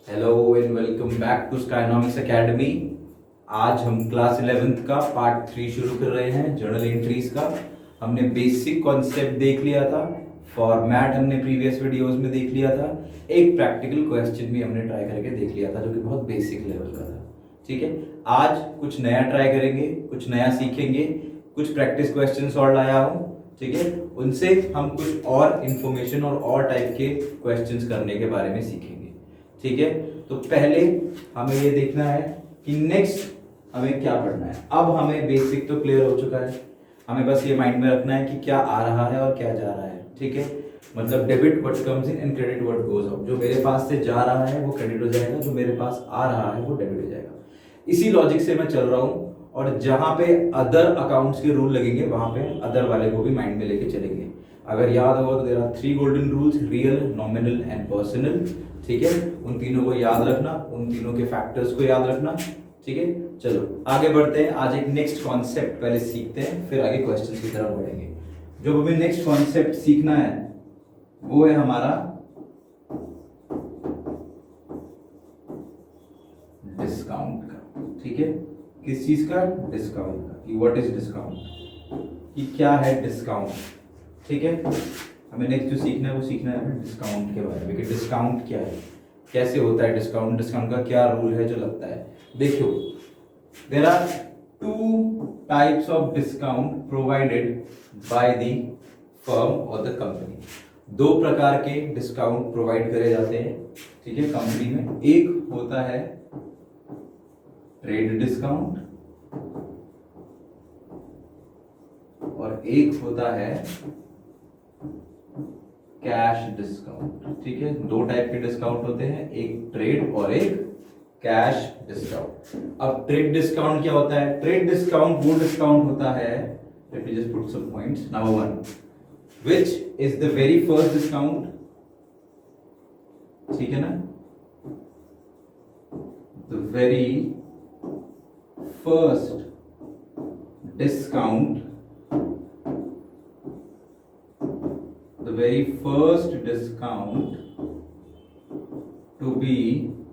Hello and welcome back to Skynomics academy. आज हम class 11th का पार्ट 3 शुरू कर रहे हैं, जर्नल एंट्रीज का। हमने बेसिक कॉन्सेप्ट देख लिया था, फॉर्मेट हमने प्रीवियस वीडियोस में देख लिया था, एक प्रैक्टिकल क्वेश्चन भी हमने ट्राई करके देख लिया था जो कि बहुत बेसिक लेवल का था। ठीक है, आज कुछ नया ट्राई करेंगे, कुछ नया सीखेंगे, कुछ प्रैक्टिस क्वेश्चंस और लाया हूँ। ठीक है, उनसे हम कुछ और इंफॉर्मेशन और टाइप के क्वेश्चंस करने के बारे में सीखेंगे। ठीक है, तो पहले हमें ये देखना है कि नेक्स्ट हमें क्या पढ़ना है। अब हमें बेसिक तो क्लियर हो चुका है, हमें बस ये माइंड में रखना है कि क्या आ रहा है और क्या जा रहा है। ठीक है, मतलब debit what comes in and credit what goes out. जो मेरे पास से जा रहा है वो क्रेडिट हो जाएगा, जो मेरे पास आ रहा है वो डेबिट हो जाएगा। इसी लॉजिक से मैं चल रहा हूँ, और जहां पे अदर अकाउंट्स के रूल लगेंगे वहां पे अदर वाले को भी माइंड में लेके चलेंगे। अगर याद होगा तो there are 3 golden rules, real, nominal and personal. ठीक है, उन तीनों को याद रखना, उन तीनों के फैक्टर्स को याद रखना। ठीक है, चलो आगे बढ़ते हैं। आज एक नेक्स्ट कॉन्सेप्ट पहले सीखते हैं, फिर आगे क्वेश्चंस की तरफ बढ़ेंगे। जो हमें नेक्स्ट कॉन्सेप्ट सीखना है वो है हमारा डिस्काउंट का। ठीक है, किस चीज का? डिस्काउंट का। कि व्हाट इज डिस्काउंट, कि क्या है डिस्काउंट। ठीक है, हमें नेक्स्ट जो सीखना है वो सीखना है हमें डिस्काउंट के बारे में कि डिस्काउंट क्या है, कैसे होता है डिस्काउंट, डिस्काउंट का क्या रूल है जो लगता है। देखो, there are 2 types of discount provided by the firm और द कंपनी। 2 प्रकार के डिस्काउंट प्रोवाइड करे जाते हैं, ठीक है, कंपनी में। एक होता है ट्रेड डिस्काउंट और एक होता है कैश डिस्काउंट। ठीक है, 2 टाइप के डिस्काउंट होते हैं, एक ट्रेड और एक कैश डिस्काउंट। अब ट्रेड डिस्काउंट क्या होता है? ट्रेड डिस्काउंट वो डिस्काउंट होता है, let me just put some points. Number 1, which is the very first discount. ठीक है ना, the very first discount, the very first discount to be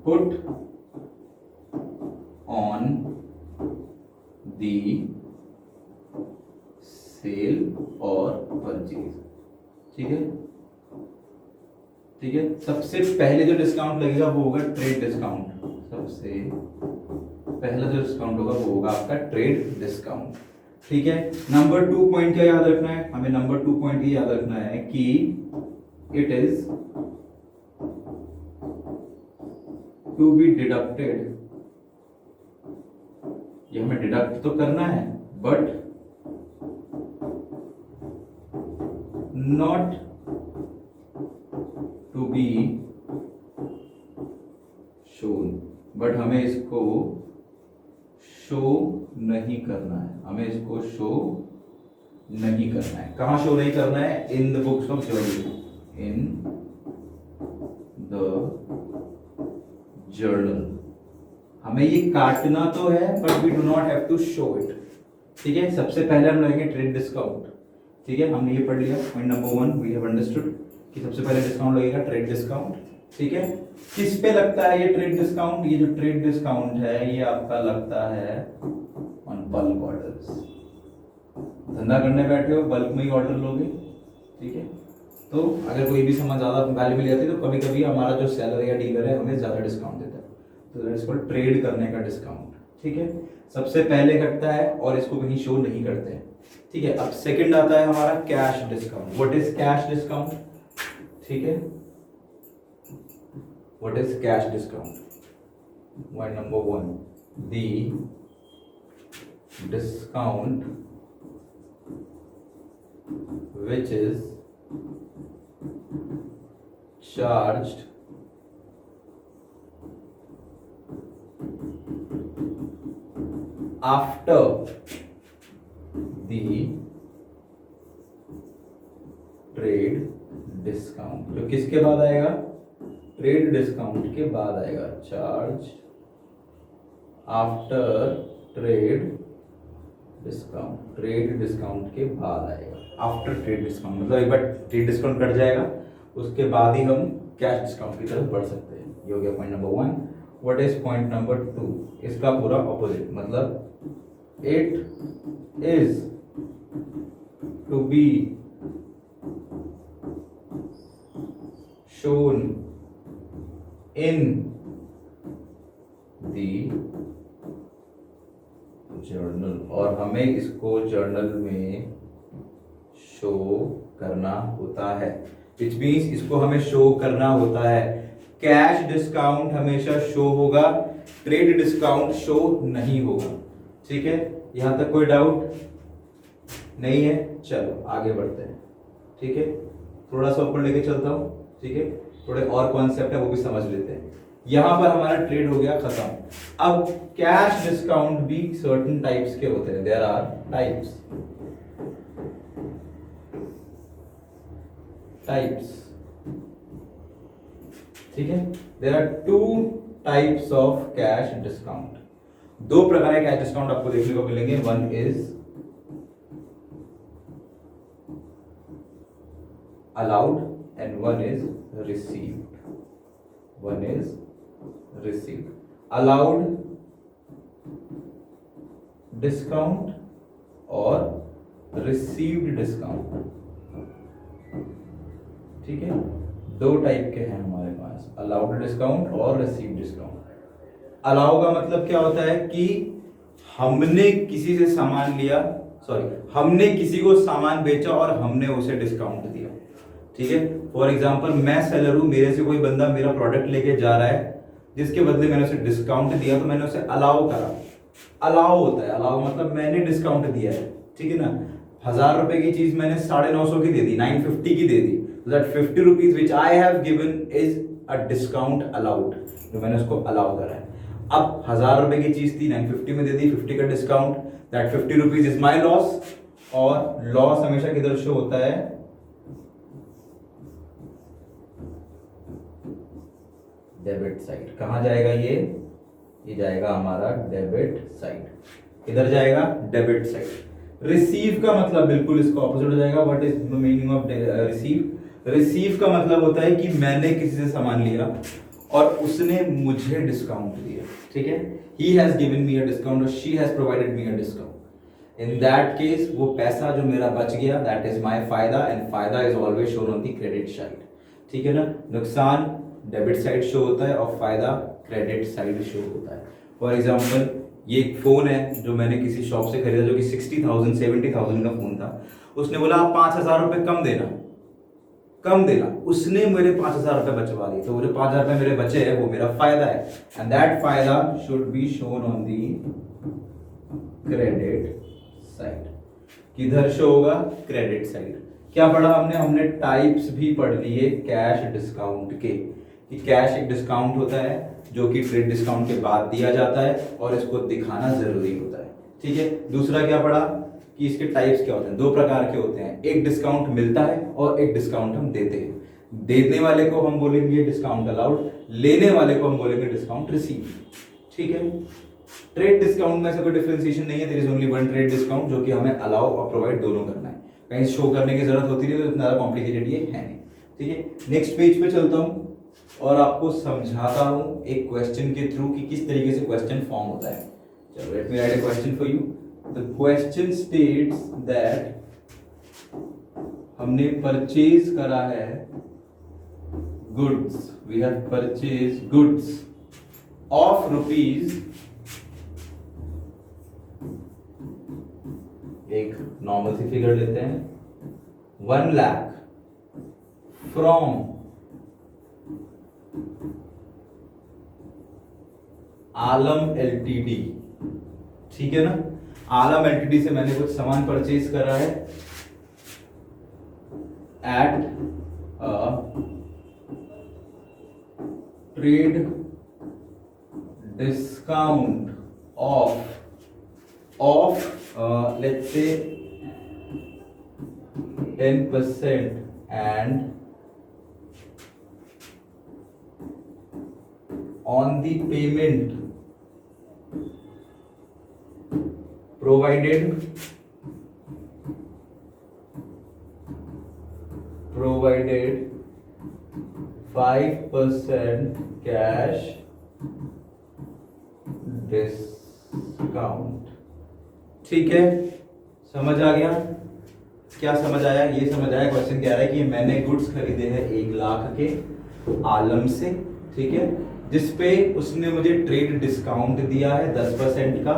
put on the sale or purchase। ठीक है, ठीक है, सबसे पहले जो डिस्काउंट लगेगा वो होगा ट्रेड डिस्काउंट। सबसे पहला जो डिस्काउंट होगा वो होगा आपका ट्रेड डिस्काउंट। ठीक है, नंबर 2 पॉइंट क्या याद रखना है हमें? नंबर 2 पॉइंट ये याद रखना है कि it is to be deducted. ये हमें डिडक्ट तो करना है but not to be shown. But हमें इसको शो नहीं करना है, हमें इसको शो नहीं करना है। कहां शो नहीं करना है? In the books of journal, in the journal. हमें ये काटना तो है but we do not have to show it. ठीक है, सबसे पहले हम लेंगे ट्रेड डिस्काउंट। ठीक है, हमने ये पढ़ लिया point number 1, we have understood कि सबसे पहले डिस्काउंट लगेगा ट्रेड डिस्काउंट। ठीक है, किस पे लगता है ये ट्रेड डिस्काउंट? ये जो ट्रेड डिस्काउंट है ये आपका लगता है ऑन बल्क ऑर्डर्स। धंधा करने बैठे हो, बल्क में ही ऑर्डर लोगे। ठीक है, तो अगर कोई भी सामान ज्यादा वैल्यू मिल जाती है तो कभी कभी हमारा जो सेलर या डीलर है हमें ज्यादा डिस्काउंट देता है, तो दैट इज कॉल्ड ट्रेड करने का डिस्काउंट। ठीक है, सबसे पहले घटता है और इसको कहीं शो नहीं करते हैं। ठीक है, अब सेकंड आता है हमारा cash discount. What is cash discount? ठीक है, what is cash discount? Point number 1, the discount which is charged after the trade discount। तो किसके बाद आएगा? ट्रेड डिस्काउंट के बाद आएगा। Charge after trade discount, trade discount के बाद आएगा। आफ्टर ट्रेड डिस्काउंट मतलब एक बार ट्रेड डिस्काउंट कट जाएगा उसके बाद ही हम कैश डिस्काउंट की तरफ बढ़ सकते हैं। ये हो गया point number 1। What is point number 2? इसका पूरा ऑपोजिट, मतलब it is to be shown in the journal, और हमें इसको जर्नल में शो करना होता है। विच मीन्स इसको हमें शो करना होता है। कैश डिस्काउंट हमेशा शो होगा, ट्रेड डिस्काउंट शो नहीं होगा। ठीक है, यहां तक कोई डाउट नहीं है? चलो आगे बढ़ते हैं। ठीक है, थोड़ा सा ऊपर लेके चलता हूं। ठीक है, थोड़े और कॉन्सेप्ट है वो भी समझ लेते हैं। यहां पर हमारा ट्रेड हो गया खत्म। अब कैश डिस्काउंट भी सर्टेन टाइप्स के होते हैं। There are types. ठीक है, there are 2 types of cash discount. 2 प्रकार के कैश डिस्काउंट आपको देखने को मिलेंगे। One is allowed and one is received. Allowed discount और रिसीव्ड डिस्काउंट। ठीक है, 2 टाइप के हैं हमारे पास, अलाउड डिस्काउंट और रिसीव्ड डिस्काउंट। अलाउ का मतलब क्या होता है कि हमने किसी से सामान लिया, हमने किसी को सामान बेचा और हमने उसे डिस्काउंट दिया। ठीक है, फॉर एग्जांपल मैं सेलर हूं, मेरे से कोई बंदा मेरा प्रोडक्ट लेके जा रहा है, जिसके बदले मैंने उसे डिस्काउंट दिया, तो मैंने उसे अलाउ करा। अलाउ होता है, अलाउ मतलब मैंने डिस्काउंट दिया है। ठीक है ना, 1000 रुपए की चीज मैंने 950 की दे दी, 950 की दे दी, that 50 rupees which I have given is a discount allowed, जो मैंने उसको अलाउ करा है। अब 1000 रुपए की चीज थी, 950 में दे दी, 50 का discount, that 50 rupees is my loss। और लॉस हमेशा किधर शो होता है? Debit side. कहां जाएगा ये जाएगा हमारा डेबिट साइड। इधर जाएगा डेबिट साइड। रिसीव का मतलब बिल्कुल इसका ऑपोजिट हो जाएगा। What is the meaning of receive? Receive का मतलब होता है कि मैंने किसी से सामान लिया और उसने मुझे डिस्काउंट दिया। ठीक है, he has given me a discount और she has provided me a discount. In that case वो पैसा जो मेरा बच गया, दैट इज माय फायदा, एंड फायदा is always shown on the credit side. ठीक है ना, नुकसान डेबिट साइड शो होता है और फायदा क्रेडिट साइड शो होता है। फॉर एग्जाम्पल, ये एक फोन है जो मैंने किसी शॉप से खरीदा, जो कि 60,000 70,000 का फोन था। उसने बोला आप 5,000 रुपए कम देना। उसने मेरे 5,000 रुपए बचवा दिए, तो वो जो 5,000 रुपए मेरे बचे हैं वो मेरा फायदा है, एंड दैट फायदा should be shown on the credit side. किधर शो होगा? Credit side. क्या पढ़ा हमने टाइप्स भी पढ़ लिए कैश डिस्काउंट के, कि कैश एक डिस्काउंट होता है जो कि ट्रेड डिस्काउंट के बाद दिया जाता है और इसको दिखाना जरूरी होता है। ठीक है, दूसरा क्या पढ़ा कि इसके टाइप्स क्या होते हैं? 2 प्रकार के होते हैं, एक डिस्काउंट मिलता है और एक डिस्काउंट हम देते हैं। देने वाले को हम बोलेंगे डिस्काउंट अलाउड, लेने वाले को हम बोलेंगे डिस्काउंट रिसीव। ठीक है, ट्रेड डिस्काउंट में ऐसा कोई डिफरेंशिएशन नहीं है। There is only one trade discount, जो कि हमें अलाउ और प्रोवाइड दोनों करना है। कहीं शो करने की जरूरत होती नहीं, तो इतना कॉम्प्लिकेटेड ये है नहीं। ठीक है, नेक्स्ट पेज पे चलता हूं और आपको समझाता हूं एक क्वेश्चन के थ्रू कि किस तरीके से क्वेश्चन फॉर्म होता है। चलो, let me write a question for you. The question states that हमने परचेज करा है goods, we have purchase goods of rupees, एक नॉर्मल सी फिगर लेते हैं, 1 लाख फ्रॉम आलम एलटीडी। ठीक है ना, आलम एलटीडी से मैंने कुछ सामान परचेज करा है at trade discount of let's say 10% and on the payment provided 5% cash discount. ठीक है, समझ आ गया? क्या समझ आया? ये समझ आया। क्वेश्चन कह रहा है कि मैंने गुड्स खरीदे हैं 1 लाख के आलम से, ठीक है, जिसपे उसने मुझे ट्रेड डिस्काउंट दिया है 10% का,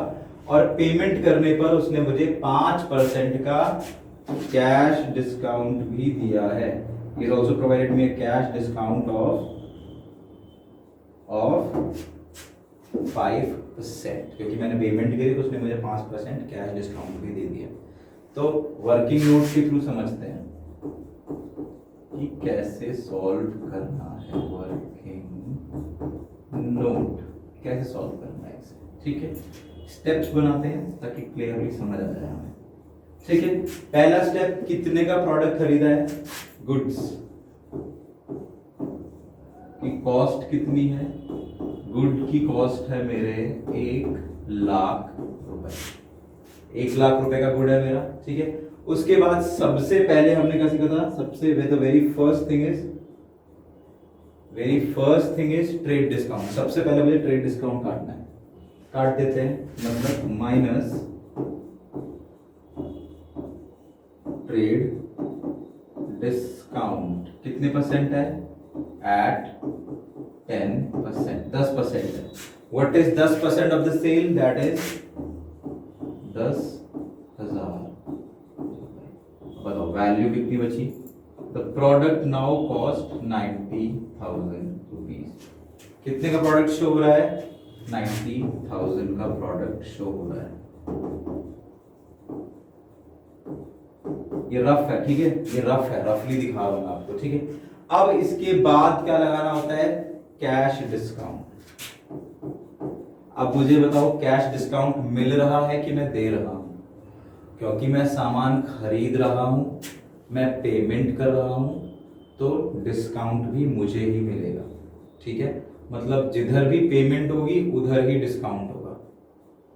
और पेमेंट करने पर उसने मुझे 5% का कैश डिस्काउंट भी दिया है। He also provided me a cash discount of 5%, क्योंकि मैंने पेमेंट करी तो उसने मुझे 5% कैश डिस्काउंट भी दे दिया। तो वर्किंग नोट के थ्रू समझते हैं कि कैसे सॉल्व करना है। वर्किंग नोट कैसे सॉल्व करना है इसे, ठीक है। स्टेप्स बनाते हैं ताकि क्लियरली समझ आ जाए हमें, ठीक है। पहला स्टेप, कितने का प्रोडक्ट खरीदा है? गुड्स की कॉस्ट कितनी है? गुड की कॉस्ट है मेरे 1 लाख रुपए। 1 लाख रुपए का गुड है मेरा, ठीक है। उसके बाद सबसे पहले हमने क्या सीखा था? सबसे very first thing is trade discount. सबसे पहले मुझे ट्रेड डिस्काउंट काटना है, काट देते हैं। मतलब माइनस ट्रेड डिस्काउंट कितने परसेंट है? एट 10%, 10% है। What is 10% of the sale? That is 10,000। बताओ वैल्यू कितनी बची? The product now cost 90,000 rupees. कितने का प्रोडक्ट शो हो रहा है? 90,000 का प्रोडक्ट शो हो रहा है। ये रफ है, ठीक है, ये रफ है, रफली दिखा रहा हूं आपको, ठीक है। अब इसके बाद क्या लगाना होता है? Cash discount. अब मुझे बताओ कैश डिस्काउंट मिल रहा है कि मैं दे रहा हूं? क्योंकि मैं सामान खरीद रहा हूं, मैं पेमेंट कर रहा हूं, तो डिस्काउंट भी मुझे ही मिलेगा, ठीक है। मतलब जिधर भी पेमेंट होगी उधर ही डिस्काउंट होगा।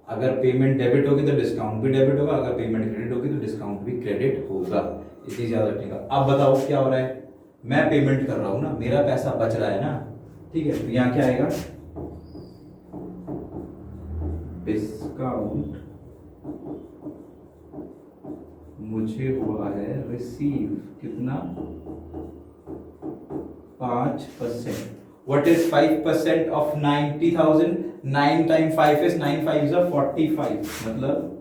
अगर पेमेंट डेबिट होगी तो डिस्काउंट भी डेबिट होगा, अगर पेमेंट क्रेडिट होगी तो डिस्काउंट भी क्रेडिट होगा। इसी ज्यादा ठीक है। अब बताओ क्या हो रहा है? मैं पेमेंट कर रहा हूं ना, मेरा पैसा बच रहा है ना, ठीक है। तो यहां क्या आएगा? डिस्काउंट मुझे हुआ है रिसीव, कितना? 5%। What is 5% of 90,000? 9 times 5 is 9 5s are 45। मतलब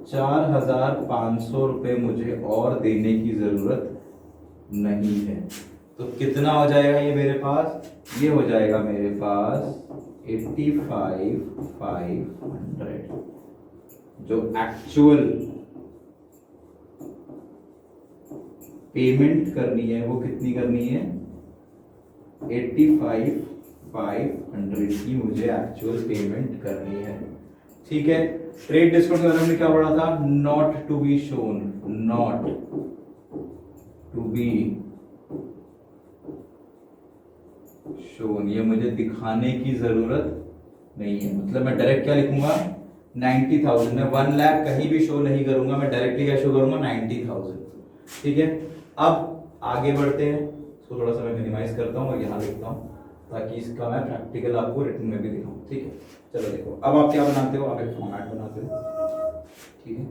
4,500 रुपए मुझे और देने की जरूरत नहीं है। तो कितना हो जाएगा ये मेरे पास? ये हो जाएगा मेरे पास 85,500। जो एक्चुअल पेमेंट करनी है वो कितनी करनी है? 85,500 की मुझे एक्चुअल पेमेंट करनी है, ठीक है। ट्रेड डिस्काउंट के बारे में क्या पढ़ा था? Not to be shown, not to be shown, ये मुझे दिखाने की जरूरत नहीं है। मतलब मैं डायरेक्ट क्या लिखूंगा? 90,000। मैं 1 लाख कहीं भी शो नहीं करूंगा, मैं डायरेक्टली क्या शो करूंगा? 90,000, ठीक है। अब आगे बढ़ते हैं, इसको थोड़ा सा मैं मिनिमाइज करता हूँ और यहाँ लिखता हूँ ताकि इसका मैं प्रैक्टिकल आपको रिटन में भी दिखाऊं, ठीक है। चलो देखो, अब आप क्या बनाते हो? आप एक फॉर्मेट बनाते हो, ठीक है।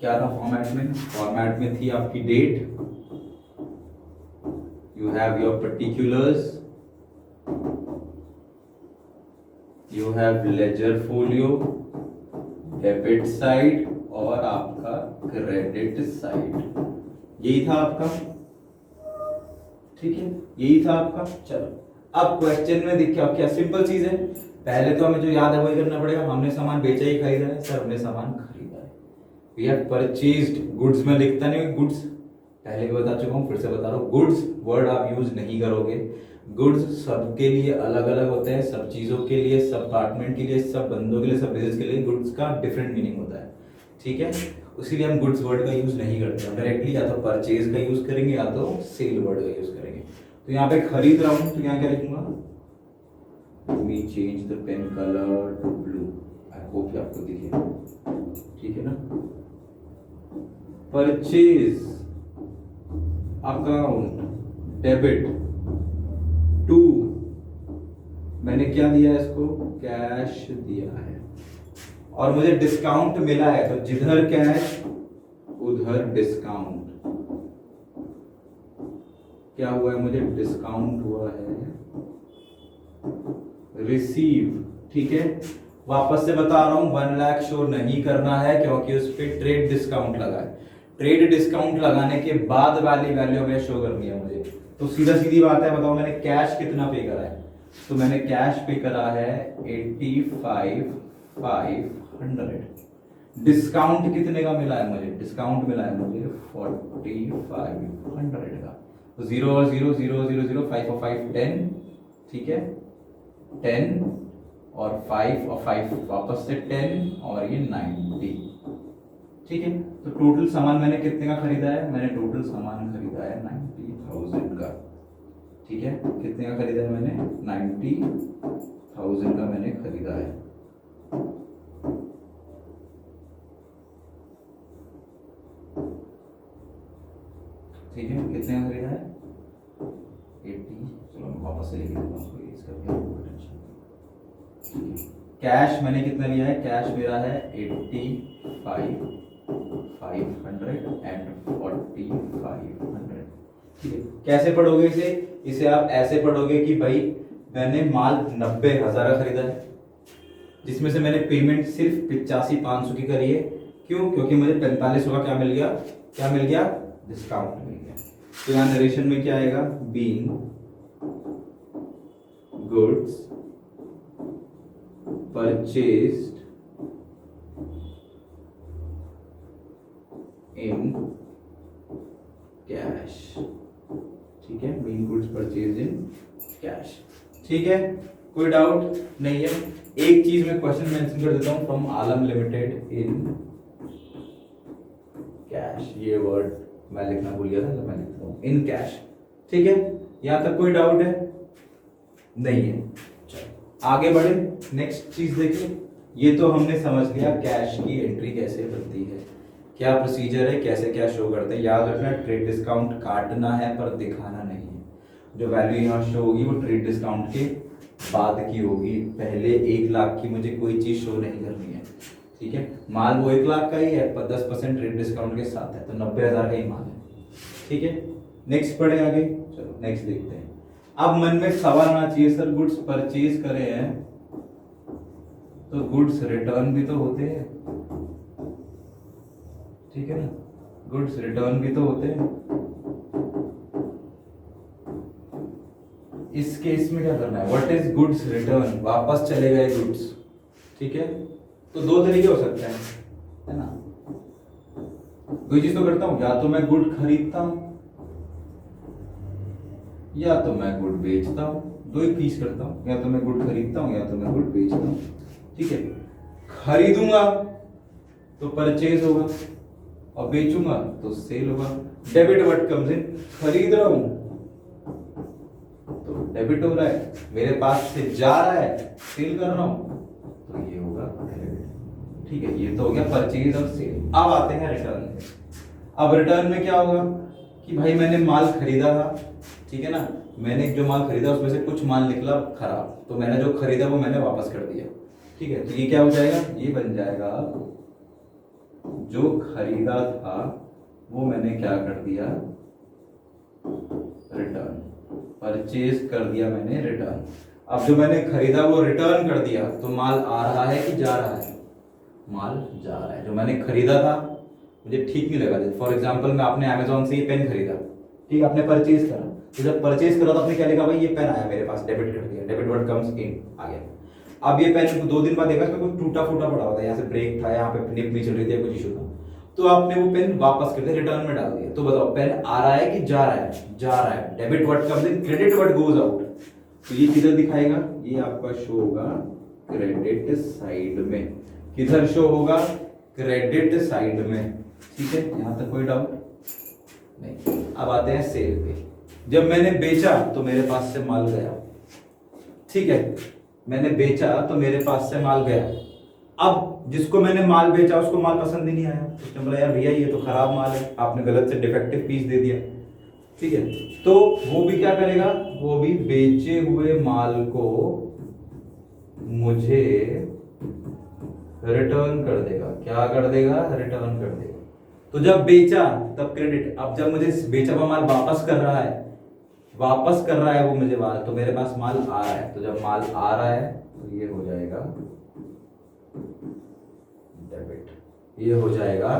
क्या था फॉर्मेट में? फॉर्मेट में थी आपकी date, you have your particulars, you have ledger folio, debit side और आपका क्रेडिट साइड। यही था आपका, ठीक है, यही था आपका। चलो अब क्वेश्चन में देखिए, क्या सिंपल चीज है। पहले तो हमें जो याद है वही करना पड़ेगा। हमने सामान बेचा ही खरीदा है? सर हमने सामान खरीदा है। We have purchased goods. में लिखता नहीं गुड्स, पहले भी बता चुका हूं, फिर से बता रहा हूं। गुड्स वर्ड आप यूज नहीं करोगे। गुड्स सबके लिए अलग अलग होते हैं, सब चीजों के लिए, सब अपार्टमेंट के लिए, सब बंदों के लिए, सब बिजनेस के लिए गुड्स का डिफरेंट मीनिंग होता है, ठीक है। इसीलिए हम गुड्स वर्ड का यूज नहीं करते हैं। डायरेक्टली या तो परचेज का यूज करेंगे या तो सेल वर्ड का यूज करेंगे। तो यहाँ पे खरीद रहा हूं तो यहाँ क्या लिखूंगा? We change the pen color to blue. I hope आपको दिखे, ठीक है ना। परचेज अकाउंट डेबिट टू, मैंने क्या दिया है इसको, कैश दिया है, और मुझे डिस्काउंट मिला है, तो जिधर कैश उधर डिस्काउंट। क्या हुआ है, मुझे डिस्काउंट हुआ है, रिसीव। ठीक है, वापस से बता रहा हूं 1 लाख शो नहीं करना है क्योंकि उस पर ट्रेड डिस्काउंट लगा है। ट्रेड डिस्काउंट लगाने के बाद वाली वैल्यू में शो करनी है मुझे। तो सीधा सीधी बात है, बताओ मैंने कैश कितना पे करा है, तो मैंने कैश पे करा है 85,500। डिस्काउंट कितने का मिला है मुझे, डिस्काउंट मिला है मुझे 45,500 का। तो 0 और 0 0 0 0 5 और 5 10, ठीक है 10 और 5 और 5 वापस से 10 और ये 90। ठीक है, तो टोटल सामान मैंने कितने का खरीदा है, मैंने टोटल सामान खरीदा है 90,000 का। ठीक है, कितने का खरीदा है मैंने, 90,000 का मैंने खरीदा है। ठीक है, कितने का खरीदा है 80। चलो मैं वापस से लिख देता हूँ उसको, इसका कैश मैंने कितना लिया है, कैश मेरा है 85,500 एंड 4500। ठीक है, कैसे पढ़ोगे इसे, इसे आप ऐसे पढ़ोगे कि भाई मैंने माल 90,000 का खरीदा है, जिसमें से मैंने पेमेंट सिर्फ 85,500 की करी है। क्यों, क्योंकि मुझे 4500 का क्या मिल गया, क्या मिल गया, डिस्काउंट मिल गया। तो यहाँ नरेशन में क्या आएगा, being goods purchased in cash. ठीक है, being goods purchased in cash. ठीक है, कोई डाउट नहीं है। एक चीज में क्वेश्चन मेंशन कर देता हूं, from Alam limited in cash. ये वर्ड मैं लिखना भूल गया था, तो मैं लिखता हूं इन कैश। ठीक है, यहां तक कोई डाउट है, नहीं है। चलो आगे बढ़े, नेक्स्ट चीज देखिए। ये तो हमने समझ लिया कैश की एंट्री कैसे बनती है, क्या प्रोसीजर है, कैसे क्या शो करते हैं। याद रखना, ट्रेड डिस्काउंट काटना है पर दिखाना नहीं है। जो वैल्यू यहाँ शो होगी वो ट्रेड डिस्काउंट के बाद की होगी, पहले 1 लाख की मुझे कोई चीज शो नहीं करनी है। ठीक है, माल वो 1 लाख का ही है पर 10% ट्रेड डिस्काउंट के साथ है, तो 90,000 का ही माल है। ठीक है, नेक्स्ट पढ़े आगे, चलो नेक्स्ट देखते हैं। अब मन में सवाल आना चाहिए, सर गुड्स परचेज करे हैं तो गुड्स रिटर्न भी तो होते हैं। ठीक है ना, गुड्स रिटर्न भी तो होते हैं। इस केस में क्या करना है, व्हाट इज गुड्स रिटर्न, वापस चले गए गुड्स। ठीक है, तो 2 तरीके हो सकते हैं, है ना। कोई चीज तो करता हूं, या तो मैं गुड खरीदता हूं या तो मैं गुड बेचता हूं। 2 ही चीज करता हूं, या तो मैं गुड खरीदता हूं या तो मैं गुड बेचता हूं। ठीक है, खरीदूंगा तो परचेज होगा और बेचूंगा तो सेल होगा। डेबिट वर्ड कम्स इन, खरीद रहा हूं तो डेबिट हो रहा है, मेरे पास से जा रहा है, सेल कर रहा हूं तो ये होगा क्रेडिट। ठीक है, ये तो हो गया परचेज और सेल। अब आते हैं रिटर्न में। अब रिटर्न में क्या होगा कि भाई मैंने माल खरीदा था, ठीक है ना, मैंने जो माल खरीदा उसमें से कुछ माल निकला खराब, तो मैंने जो खरीदा वो मैंने वापस कर दिया। ठीक है, तो ये क्या हो जाएगा, ये बन जाएगा जो खरीदा था वो मैंने क्या कर दिया, रिटर्न। परचेज कर दिया मैंने, रिटर्न। अब जो मैंने खरीदा वो रिटर्न कर दिया, तो माल आ रहा है कि जा रहा है, माल जा रहा है। जो मैंने खरीदा था मुझे ठीक नहीं लगा, फॉर एग्जांपल मैं आपने अमेजोन से ये पेन खरीदा, ठीक, आपने परचेज करा, तो जब परचेज करा तो आपने क्या लिखा, भाई ये पेन आया मेरे पास, डेबिट कर दिया, डेबिट वर्ड कम्स इन, आ गया। अब ये पेन 2 दिन बाद देखा इसमें कुछ टूटा फूटा पड़ा होता है, यहाँ से ब्रेक था, यहाँ पे निप नहीं चल रही थी, कुछ इशू था, तो आपने वो पेन वापस कर दिया, रिटर्न में डाल दिया। तो बताओ पेन आ रहा है कि जा रहा है, जा रहा है। Debit word comes in, credit word goes out. तो ये किधर दिखाएगा, ये आपका शो होगा क्रेडिट साइड में। किधर शो होगा, क्रेडिट साइड में। ठीक है, यहां तक कोई डाउट नहीं। अब आते हैं सेल पे। जब मैंने बेचा तो मेरे पास से माल गया, ठीक है, मैंने बेचा तो मेरे पास से माल गया। अब जिसको मैंने माल बेचा उसको माल पसंद ही नहीं आया, उसने बोला यार भैया ये तो खराब माल है, आपने गलत से डिफेक्टिव पीस दे दिया। ठीक है, तो वो भी क्या करेगा, वो भी बेचे हुए माल को मुझे रिटर्न कर देगा। क्या कर देगा, रिटर्न कर देगा। तो जब बेचा तब क्रेडिट, अब जब मुझे बेचा हुआ माल वापस कर रहा है, वापस कर रहा है वो मुझे माल, तो मेरे पास माल आ रहा है, तो जब माल आ रहा है तो ये हो जाएगा डेबिट, ये हो जाएगा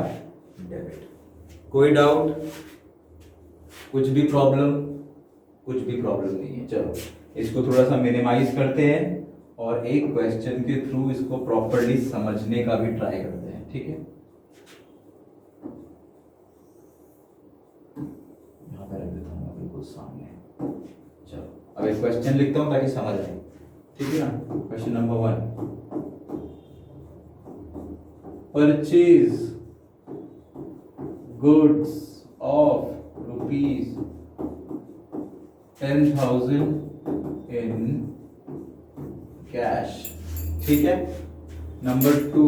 डेबिट। कोई डाउट, कुछ भी प्रॉब्लम, कुछ भी प्रॉब्लम नहीं है। चलो इसको थोड़ा सा मिनिमाइज करते हैं और एक क्वेश्चन के थ्रू इसको प्रॉपर्ली समझने का भी ट्राई करते हैं, ठीक है। यहां पर रख देता हूं बिल्कुल सामने। चलो अब एक क्वेश्चन लिखता हूं ताकि समझ आए, ठीक है ना। Question number 1, purchase goods of ₹10,000 in cash, ठीक है। Number 2,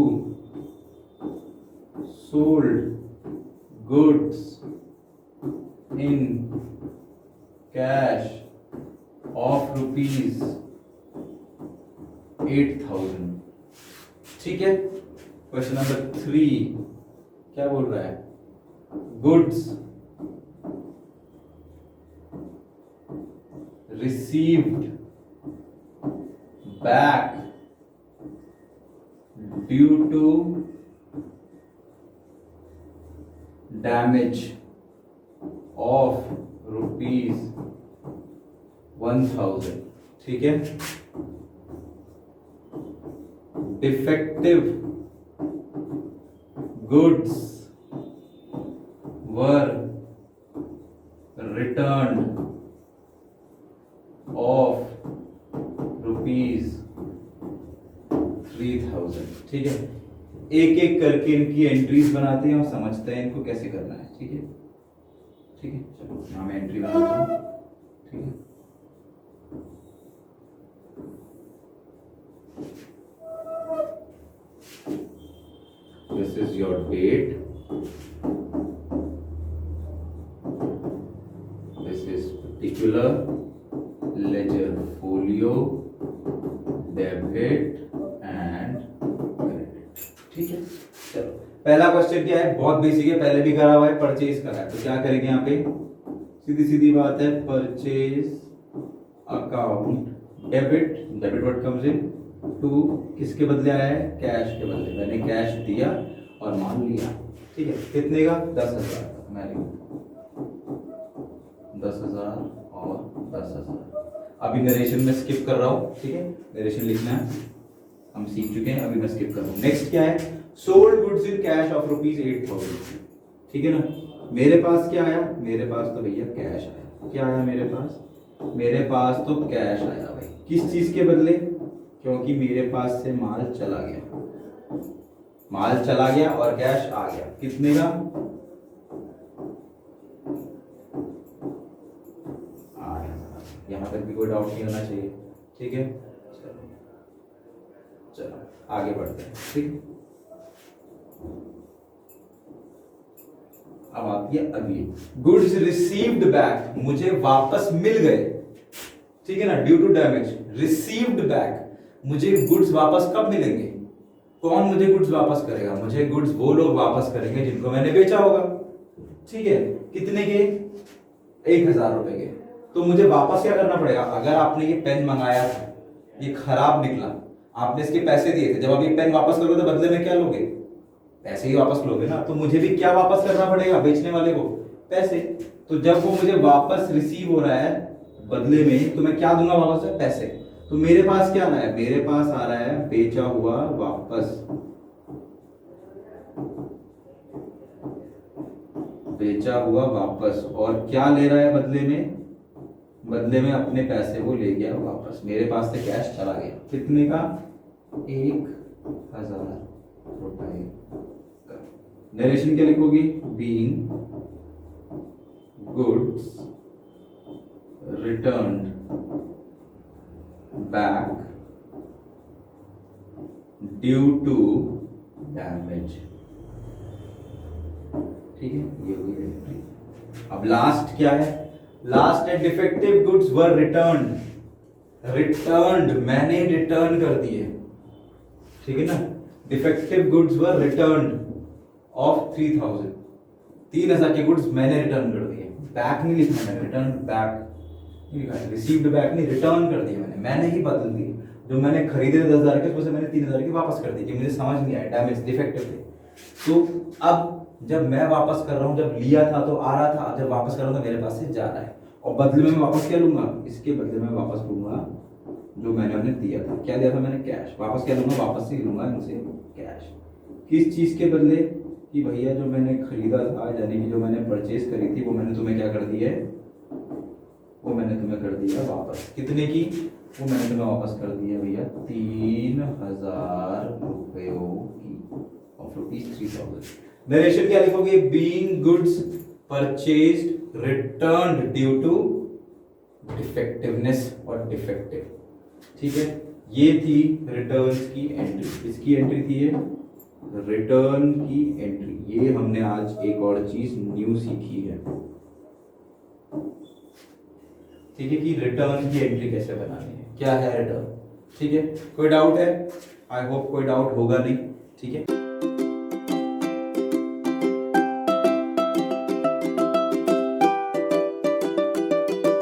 sold goods in cash of ₹8,000, ठीक है। क्वेश्चन नंबर 3 क्या बोल रहा है, goods received back due to damage of ₹1,000, ठीक है। defective goods were returned of ₹3,000, ठीक है। एक एक करके इनकी एंट्रीज बनाते हैं और समझते हैं इनको कैसे करना है, ठीक है। ठीक है, चलो यहां मैं एंट्री बनाता हूं, ठीक है। This is your date, this is particular ledger folio, debit and credit, ठीक है। चलो पहला क्वेश्चन क्या है, बहुत बेसिक है, पहले भी करा हुआ है, परचेज करा है। तो क्या करेंगे यहाँ पे, सीधी सीधी बात है, purchase account debit, debit what comes in to, किसके बदले आया है, कैश के बदले। मैंने कैश दिया और माल लिया, ठीक है। कितने का, 10,000 का। मैं लिखूं 10,000 और 10,000। अभी नरेशन में स्किप कर रहा हूं, ठीक है। नरेशन लिखना है, हम सीख चुके हैं, अभी मैं स्किप कर रहा हूं। नेक्स्ट क्या है, sold goods in cash of ₹8,000, ठीक है ना। मेरे पास क्या आया, मेरे पास तो भैया कैश आया। क्या आया मेरे पास, मेरे पास तो कैश आया भाई। किस चीज के बदले, क्योंकि मेरे पास से माल चला गया, माल चला गया और कैश आ गया। कितने का, 8,000। यहां तक भी कोई डाउट नहीं होना चाहिए, ठीक है। चलो आगे बढ़ते हैं, ठीक। अब आती है अगली, गुड्स रिसीव्ड बैक, मुझे वापस मिल गए, ठीक है ना, due to damage. Received back, मुझे गुड्स वापस कब मिलेंगे, कौन मुझे गुड्स वापस करेगा, मुझे गुड्स वो लोग वापस करेंगे जिनको मैंने बेचा होगा, ठीक है। कितने के, 1,000 रुपए के। तो मुझे वापस क्या करना पड़ेगा, अगर आपने ये पेन मंगाया था, ये खराब निकला, आपने इसके पैसे दिए थे, जब आप ये पेन वापस करोगे तो बदले में क्या लोगे, पैसे ही वापस लोगे ना। तो मुझे भी क्या वापस करना पड़ेगा, बेचने वाले को पैसे। तो जब वो मुझे वापस रिसीव हो रहा है बदले में, तो मैं क्या दूंगा वापस से, पैसे। तो मेरे पास क्या आ रहा है, मेरे पास आ रहा है बेचा हुआ वापस, बेचा हुआ वापस। और क्या ले रहा है बदले में, बदले में अपने पैसे वो ले गया वापस। मेरे पास से कैश चला गया, कितने का, 1,000 रुपए का। नरेशन क्या लिखोगी, being goods returned back due to damage, ठीक है। ये हुई एंट्री। अब लास्ट क्या है, लास्ट है डिफेक्टिव गुड्स वर रिटर्न्ड, मैंने रिटर्न कर दिए, ठीक है ना। Defective goods were returned of 3000, 3000 के गुड्स मैंने रिटर्न कर दिए। बैक नहीं लिखना है, रिटर्न बैक लिखा है, रिसीव्ड बैक नहीं, रिटर्न कर दिए मैंने ही बदल दिए। जो मैंने खरीदे 10,000 के उसमें से मैंने 3,000 के वापस कर दिए, मुझे समझ नहीं आया, डैमेज डिफेक्टिव थे। तो अब जब मैं वापस कर रहा हूँ, जब लिया था तो आ रहा था, जब वापस कर रहा हूँ तो मेरे पास से जा रहा है, और बदले में मैं वापस क्या लूंगा, इसके बदले में वापस लूंगा जो मैंने उन्हें दिया था। क्या दिया था मैंने, कैश। वापस क्या लूंगा, वापस से लूंगा इनसे कैश। किस चीज के बदले, कि भैया जो मैंने खरीदा था, यानी कि जो मैंने परचेज करी थी, वो मैंने तुम्हें क्या कर दिया है, वो मैंने तुम्हें कर दिया वापस। कितने की, वो मैंने तुम्हें वापस कर दिया भैया 3,000 रुपयों की, ऑफ ₹3,000। नरेशन क्या लिखोगे, being goods purchased returned due to defectiveness और डिफेक्टिव, ठीक है। ये थी रिटर्न्स की एंट्री, इसकी एंट्री थी ये रिटर्न की एंट्री। ये हमने आज एक और चीज न्यू सीखी है, ठीक है, कि रिटर्न की एंट्री कैसे बनानी है, क्या है रिटर्न, ठीक है। कोई डाउट है, आई होप कोई डाउट होगा नहीं, ठीक है।